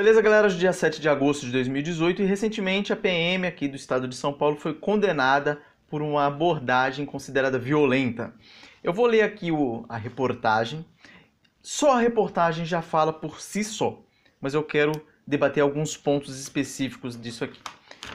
Beleza, galera? Hoje é dia 7 de agosto de 2018 e recentemente a PM aqui do estado de São Paulo foi condenada por uma abordagem considerada violenta. Eu vou ler aqui a reportagem. Só a reportagem já fala por si só, mas eu quero debater alguns pontos específicos disso aqui.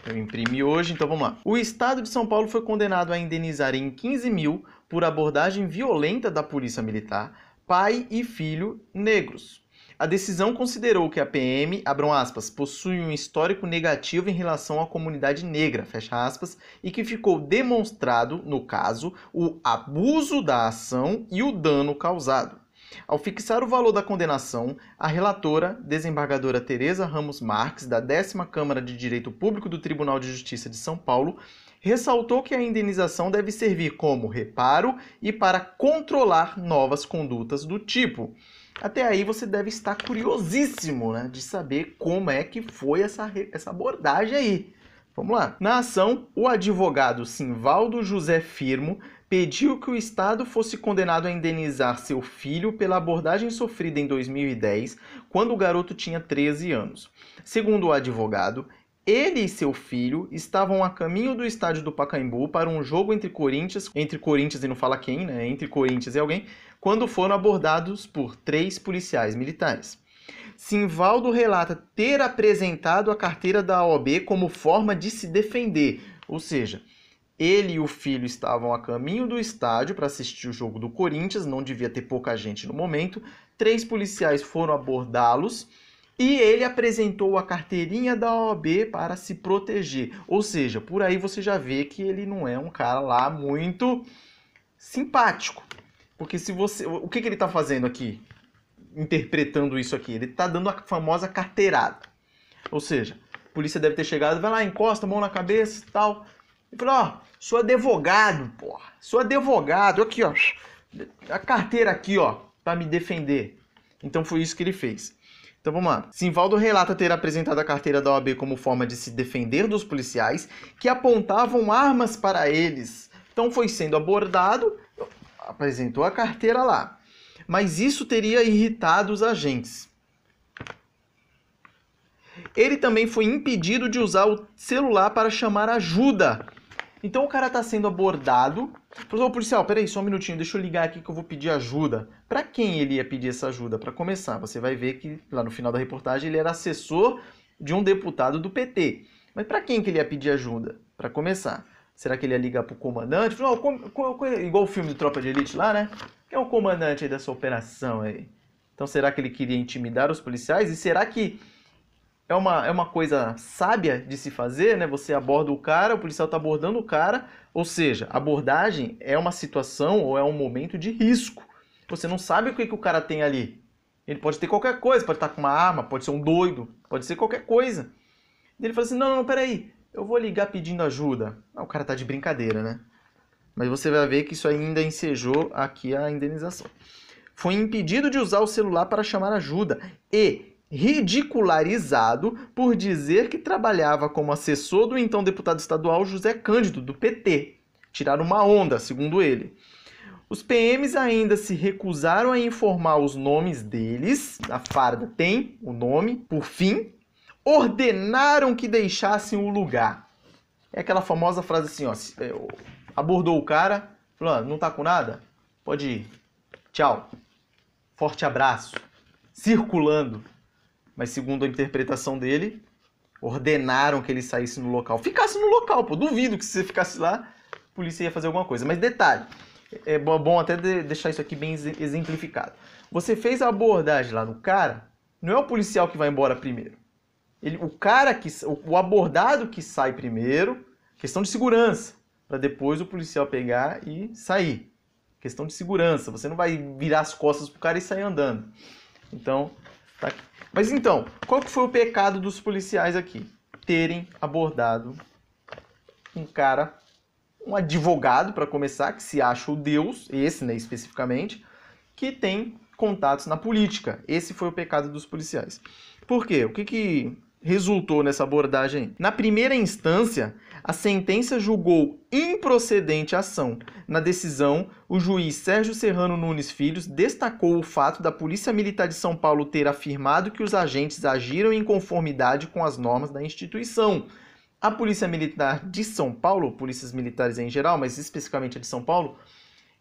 Eu imprimi hoje, então vamos lá. O estado de São Paulo foi condenado a indenizar em 15 mil por abordagem violenta da polícia militar pai e filho negros. A decisão considerou que a PM, abram aspas, possui um histórico negativo em relação à comunidade negra, fecha aspas, e que ficou demonstrado, no caso, o abuso da ação e o dano causado. Ao fixar o valor da condenação, a relatora, desembargadora Tereza Ramos Marques, da 10ª Câmara de Direito Público do Tribunal de Justiça de São Paulo, ressaltou que a indenização deve servir como reparo e para controlar novas condutas do tipo. Até aí você deve estar curiosíssimo, né, de saber como é que foi essa abordagem aí. Vamos lá. Na ação, o advogado Simvaldo José Firmo pediu que o Estado fosse condenado a indenizar seu filho pela abordagem sofrida em 2010, quando o garoto tinha 13 anos. Segundo o advogado, ele e seu filho estavam a caminho do estádio do Pacaembu para um jogo entre Corinthians e não fala quem, né? Entre Corinthians e alguém, quando foram abordados por 3 policiais militares. Simvaldo relata ter apresentado a carteira da OAB como forma de se defender, ou seja, ele e o filho estavam a caminho do estádio para assistir o jogo do Corinthians, não devia ter pouca gente no momento, 3 policiais foram abordá-los, e ele apresentou a carteirinha da OAB para se proteger. Ou seja, por aí você já vê que ele não é um cara lá muito simpático. Porque se você... O que ele está fazendo aqui? Interpretando isso aqui. Ele está dando a famosa carteirada. Ou seja, a polícia deve ter chegado, vai lá, encosta a mão na cabeça e tal. E falou, ó, sou advogado, porra. Sou advogado. Aqui, ó. A carteira aqui, ó, para me defender. Então foi isso que ele fez. Então vamos lá. Simvaldo relata ter apresentado a carteira da OAB como forma de se defender dos policiais que apontavam armas para eles. Então foi sendo abordado, apresentou a carteira lá. Mas isso teria irritado os agentes. Ele também foi impedido de usar o celular para chamar ajuda. Então o cara está sendo abordado. Falou, ô policial, peraí, só um minutinho, deixa eu ligar aqui que eu vou pedir ajuda. Para quem ele ia pedir essa ajuda? Para começar, você vai ver que lá no final da reportagem ele era assessor de um deputado do PT. Mas para quem que ele ia pedir ajuda? Para começar. Será que ele ia ligar pro comandante? Falou, igual o filme do Tropa de Elite lá, né? Quem é o comandante aí dessa operação aí? Então será que ele queria intimidar os policiais? E será que é uma coisa sábia de se fazer, né? Você aborda o cara, o policial está abordando o cara, ou seja, abordagem é uma situação ou é um momento de risco. Você não sabe o que o cara tem ali. Ele pode ter qualquer coisa, pode estar com uma arma, pode ser um doido, pode ser qualquer coisa. E ele fala assim, não, peraí, eu vou ligar pedindo ajuda. Ah, o cara tá de brincadeira, né? Mas você vai ver que isso ainda ensejou aqui a indenização. Foi impedido de usar o celular para chamar ajuda e ridicularizado por dizer que trabalhava como assessor do então deputado estadual José Cândido, do PT. Tiraram uma onda, segundo ele. Os PMs ainda se recusaram a informar os nomes deles, a farda tem o nome, por fim, ordenaram que deixassem o lugar. É aquela famosa frase assim, ó, abordou o cara, falou, não tá com nada? Pode ir. Tchau. Forte abraço. Circulando. Mas segundo a interpretação dele, ordenaram que ele saísse no local. Ficasse no local, pô. Duvido que se você ficasse lá, a polícia ia fazer alguma coisa. Mas detalhe, é bom até deixar isso aqui bem exemplificado. Você fez a abordagem lá no cara, não é o policial que vai embora primeiro. O abordado que sai primeiro, questão de segurança, para depois o policial pegar e sair. Questão de segurança, você não vai virar as costas pro cara e sair andando. Então, tá aqui. Mas então, qual que foi o pecado dos policiais aqui? Terem abordado um cara, um advogado, para começar, que se acha o Deus, esse, né, especificamente, que tem contatos na política. Esse foi o pecado dos policiais. Por quê? O que resultou nessa abordagem? Na primeira instância, a sentença julgou improcedente a ação. Na decisão, o juiz Sérgio Serrano Nunes Filho destacou o fato da Polícia Militar de São Paulo ter afirmado que os agentes agiram em conformidade com as normas da instituição. A Polícia Militar de São Paulo, polícias militares em geral, mas especificamente a de São Paulo,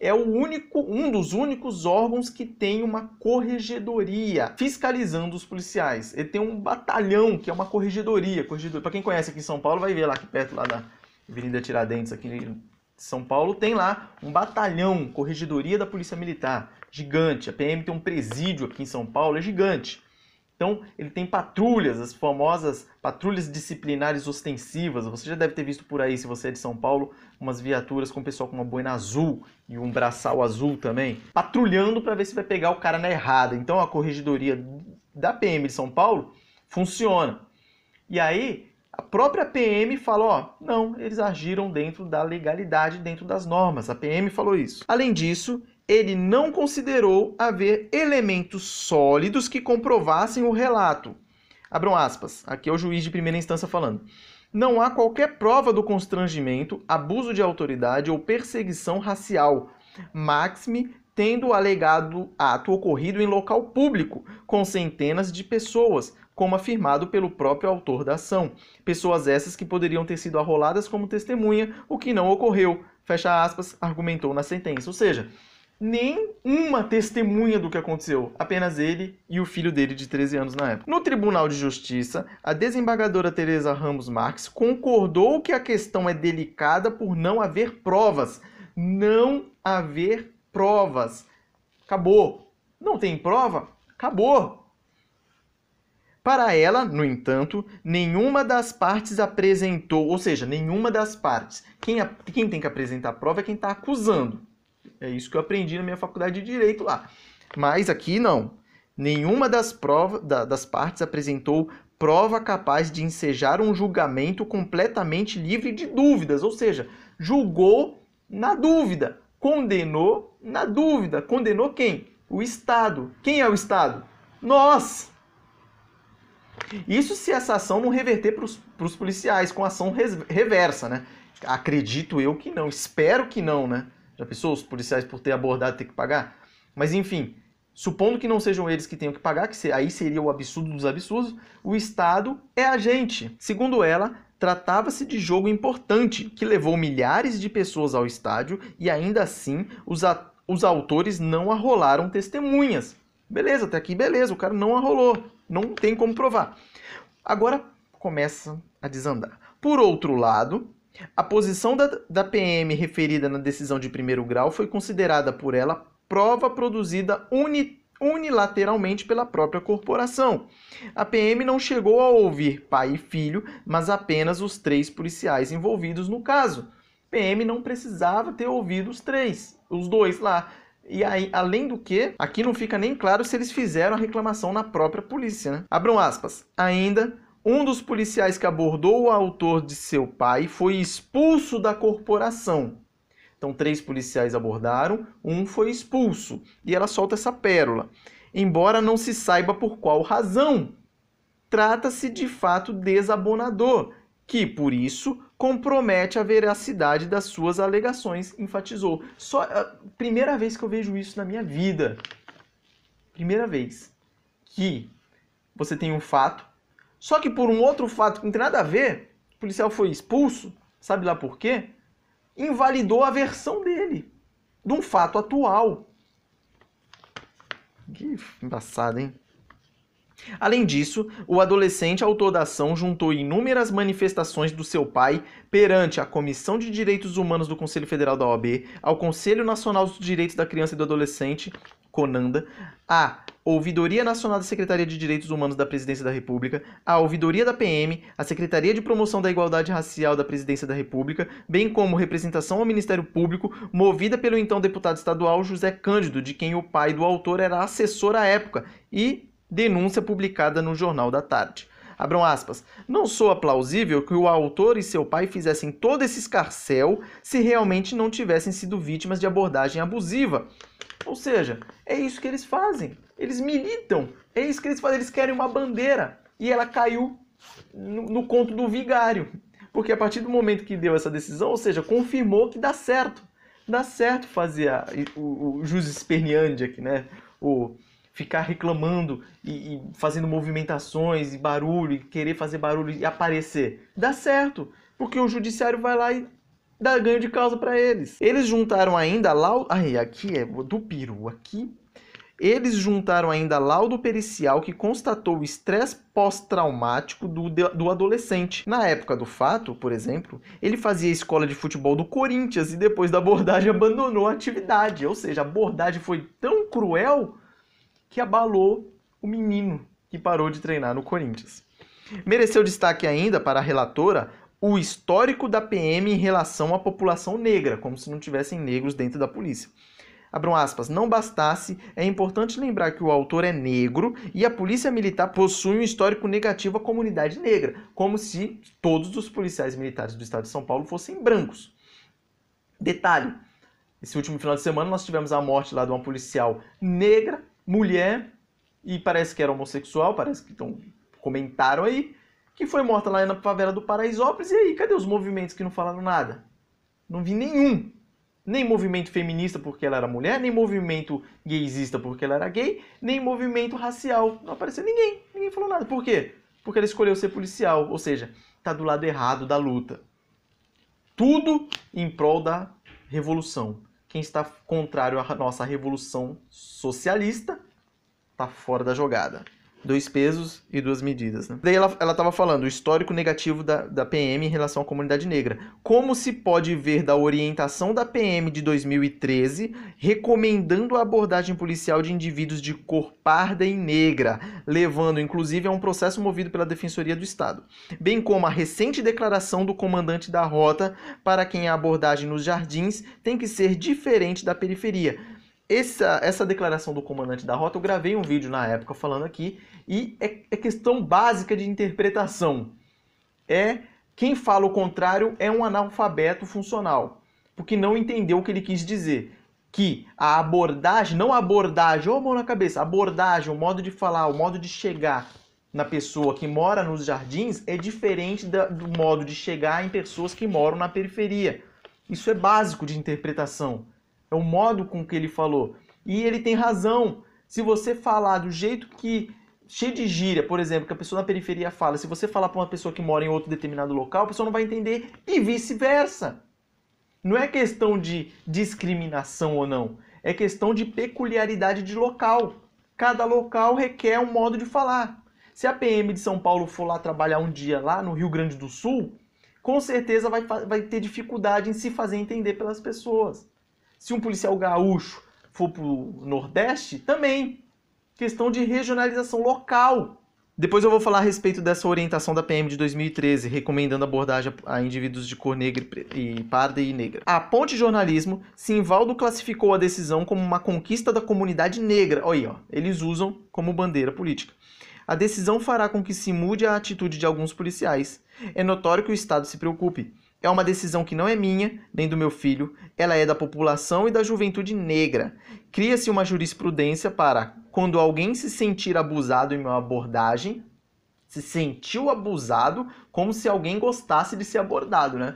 é um dos únicos órgãos que tem uma corregedoria fiscalizando os policiais. Ele tem um batalhão que é uma corregedoria. Para quem conhece aqui em São Paulo, vai ver lá aqui perto lá da Avenida Tiradentes, aqui em São Paulo, tem lá um batalhão, corregedoria da Polícia Militar, gigante. A PM tem um presídio aqui em São Paulo, é gigante. Então, ele tem patrulhas, as famosas patrulhas disciplinares ostensivas. Você já deve ter visto por aí, se você é de São Paulo, umas viaturas com o pessoal com uma boina azul e um braçal azul também, patrulhando para ver se vai pegar o cara na errada. Então, a corregedoria da PM de São Paulo funciona. E aí, a própria PM falou, ó, não, eles agiram dentro da legalidade, dentro das normas. A PM falou isso. Além disso, ele não considerou haver elementos sólidos que comprovassem o relato. Abram aspas, aqui é o juiz de primeira instância falando. Não há qualquer prova do constrangimento, abuso de autoridade ou perseguição racial, máxime tendo o alegado ato ocorrido em local público, com centenas de pessoas, como afirmado pelo próprio autor da ação. Pessoas essas que poderiam ter sido arroladas como testemunha, o que não ocorreu, fecha aspas, argumentou na sentença. Ou seja, nem uma testemunha do que aconteceu, apenas ele e o filho dele de 13 anos na época. No Tribunal de Justiça, a desembargadora Teresa Ramos Marques concordou que a questão é delicada por não haver provas. Não haver provas. Acabou. Não tem prova? Acabou. Para ela, no entanto, nenhuma das partes apresentou, ou seja, nenhuma das partes. Quem tem que apresentar a prova é quem está acusando. É isso que eu aprendi na minha faculdade de Direito lá. Mas aqui não. Nenhuma das partes apresentou prova capaz de ensejar um julgamento completamente livre de dúvidas. Ou seja, julgou na dúvida. Condenou na dúvida. Condenou quem? O Estado. Quem é o Estado? Nós! Isso se essa ação não reverter para os policiais com ação reversa, né? Acredito eu que não. Espero que não, né? Já pensou os policiais por ter abordado ter que pagar? Mas enfim, supondo que não sejam eles que tenham que pagar, que aí seria o absurdo dos absurdos, o Estado é agente. Segundo ela, tratava-se de jogo importante, que levou milhares de pessoas ao estádio e ainda assim os autores não arrolaram testemunhas. Beleza, até aqui beleza, o cara não arrolou, não tem como provar. Agora começa a desandar. Por outro lado, a posição da PM referida na decisão de primeiro grau foi considerada por ela prova produzida unilateralmente pela própria corporação. A PM não chegou a ouvir pai e filho, mas apenas os 3 policiais envolvidos no caso. PM não precisava ter ouvido os dois lá. E aí, além do que, aqui não fica nem claro se eles fizeram a reclamação na própria polícia, né? Abram aspas. Ainda, um dos policiais que abordou o autor de seu pai foi expulso da corporação. Então, 3 policiais abordaram, um foi expulso. E ela solta essa pérola. Embora não se saiba por qual razão. Trata-se de fato desabonador, que, por isso, compromete a veracidade das suas alegações, enfatizou. Só a primeira vez que eu vejo isso na minha vida. Primeira vez que você tem um fato, só que por um outro fato que não tem nada a ver, o policial foi expulso, sabe lá por quê? Invalidou a versão dele, de um fato atual. Que embaçado, hein? Além disso, o adolescente autor da ação juntou inúmeras manifestações do seu pai perante a Comissão de Direitos Humanos do Conselho Federal da OAB, ao Conselho Nacional dos Direitos da Criança e do Adolescente, CONANDA, a Ouvidoria Nacional da Secretaria de Direitos Humanos da Presidência da República, a Ouvidoria da PM, a Secretaria de Promoção da Igualdade Racial da Presidência da República, bem como representação ao Ministério Público, movida pelo então deputado estadual José Cândido, de quem o pai do autor era assessor à época, e denúncia publicada no Jornal da Tarde. Abram aspas. Não soa plausível que o autor e seu pai fizessem todo esse escarcéu se realmente não tivessem sido vítimas de abordagem abusiva. Ou seja, é isso que eles fazem. Eles militam. É isso que eles fazem. Eles querem uma bandeira. E ela caiu no conto do vigário. Porque a partir do momento que deu essa decisão, ou seja, confirmou que dá certo. Dá certo fazer o jus esperneandi aqui, né? O ficar reclamando e fazendo movimentações e barulho, e querer fazer barulho e aparecer. Dá certo, porque o judiciário vai lá e dá ganho de causa para eles. Eles juntaram ainda laudo... Ai, aqui é do peru, aqui... Eles juntaram ainda laudo pericial que constatou o estresse pós-traumático do adolescente. Na época do fato, por exemplo, ele fazia escola de futebol do Corinthians e depois da abordagem abandonou a atividade. Ou seja, a abordagem foi tão cruel que abalou o menino que parou de treinar no Corinthians. Mereceu destaque ainda para a relatora o histórico da PM em relação à população negra, como se não tivessem negros dentro da polícia. Abram aspas, não bastasse, é importante lembrar que o autor é negro e a polícia militar possui um histórico negativo à comunidade negra, como se todos os policiais militares do estado de São Paulo fossem brancos. Detalhe, esse último final de semana nós tivemos a morte lá de uma policial negra, mulher, e parece que era homossexual, parece que comentaram aí, que foi morta lá na favela do Paraisópolis, e aí, cadê os movimentos que não falaram nada? Não vi nenhum. Nem movimento feminista porque ela era mulher, nem movimento gaysista porque ela era gay, nem movimento racial. Não apareceu ninguém, ninguém falou nada. Por quê? Porque ela escolheu ser policial, ou seja, está do lado errado da luta. Tudo em prol da revolução. Quem está contrário à nossa revolução socialista está fora da jogada. 2 pesos e 2 medidas. Né? Daí ela estava falando o histórico negativo da PM em relação à comunidade negra. Como se pode ver da orientação da PM de 2013, recomendando a abordagem policial de indivíduos de cor parda e negra, levando inclusive a um processo movido pela Defensoria do Estado. Bem como a recente declaração do comandante da rota para quem a abordagem nos jardins tem que ser diferente da periferia. Essa declaração do comandante da rota, eu gravei um vídeo na época falando aqui, e é questão básica de interpretação. Quem fala o contrário é um analfabeto funcional, porque não entendeu o que ele quis dizer. Que a abordagem, não a abordagem, ô mão na cabeça, a abordagem, o modo de falar, o modo de chegar na pessoa que mora nos jardins é diferente do modo de chegar em pessoas que moram na periferia. Isso é básico de interpretação. É o modo com que ele falou. E ele tem razão. Se você falar do jeito que... cheio de gíria, por exemplo, que a pessoa na periferia fala, se você falar para uma pessoa que mora em outro determinado local, a pessoa não vai entender. E vice-versa. Não é questão de discriminação ou não. É questão de peculiaridade de local. Cada local requer um modo de falar. Se a PM de São Paulo for lá trabalhar um dia lá no Rio Grande do Sul, com certeza vai ter dificuldade em se fazer entender pelas pessoas. Se um policial gaúcho for para o Nordeste, também. Questão de regionalização local. Depois eu vou falar a respeito dessa orientação da PM de 2013, recomendando abordagem a indivíduos de cor negra e parda e negra. A Ponte Jornalismo, Simvaldo classificou a decisão como uma conquista da comunidade negra. Olha aí, ó, eles usam como bandeira política. A decisão fará com que se mude a atitude de alguns policiais. É notório que o Estado se preocupe. É uma decisão que não é minha, nem do meu filho, ela é da população e da juventude negra. Cria-se uma jurisprudência para, quando alguém se sentir abusado em uma abordagem, se sentiu abusado, como se alguém gostasse de ser abordado, né?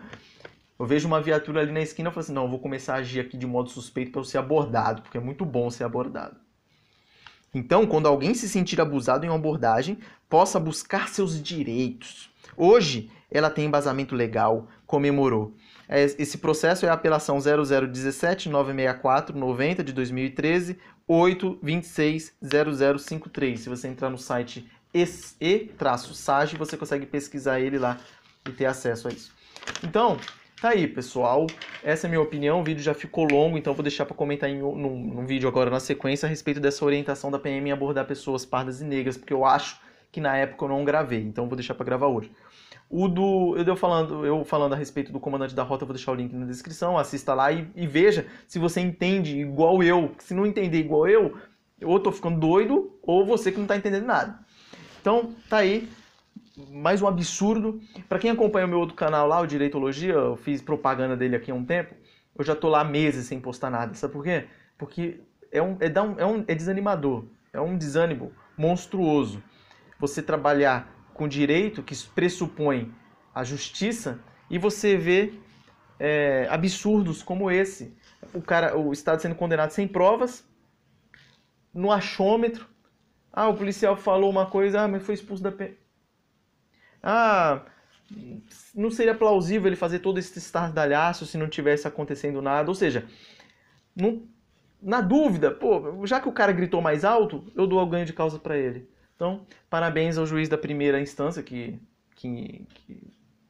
Eu vejo uma viatura ali na esquina e falo assim, não, eu vou começar a agir aqui de modo suspeito para eu ser abordado, porque é muito bom ser abordado. Então, quando alguém se sentir abusado em uma abordagem, possa buscar seus direitos. Hoje, ela tem embasamento legal, comemorou. Esse processo é a apelação 0017-964-90 de 2013, 826-0053. Se você entrar no site e-SAGE, você consegue pesquisar ele lá e ter acesso a isso. Então, tá aí, pessoal. Essa é a minha opinião. O vídeo já ficou longo, então vou deixar para comentar num vídeo agora na sequência a respeito dessa orientação da PM em abordar pessoas pardas e negras, porque eu acho que na época eu não gravei, então vou deixar para gravar hoje. Eu falando a respeito do comandante da rota, eu vou deixar o link na descrição, assista lá e veja se você entende igual eu. Se não entender igual eu, ou tô ficando doido, ou você que não tá entendendo nada. Então, tá aí, mais um absurdo. Para quem acompanha o meu outro canal lá, o Direitologia, eu fiz propaganda dele aqui há um tempo, eu já tô lá meses sem postar nada. Sabe por quê? Porque é desanimador, é um desânimo monstruoso. Você trabalhar com direito, que pressupõe a justiça, e você vê absurdos como esse. O Estado sendo condenado sem provas, no achômetro. O policial falou uma coisa, mas foi expulso da PM. Não seria plausível ele fazer todo esse estardalhaço se não tivesse acontecendo nada. Ou seja, na dúvida, já que o cara gritou mais alto, eu dou o ganho de causa para ele. Então, parabéns ao juiz da primeira instância que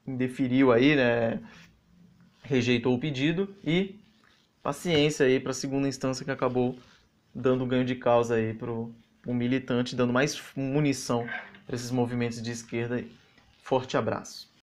indeferiu aí, né, rejeitou o pedido, e paciência aí para a segunda instância que acabou dando ganho de causa aí para o militante, dando mais munição para esses movimentos de esquerda aí. Forte abraço.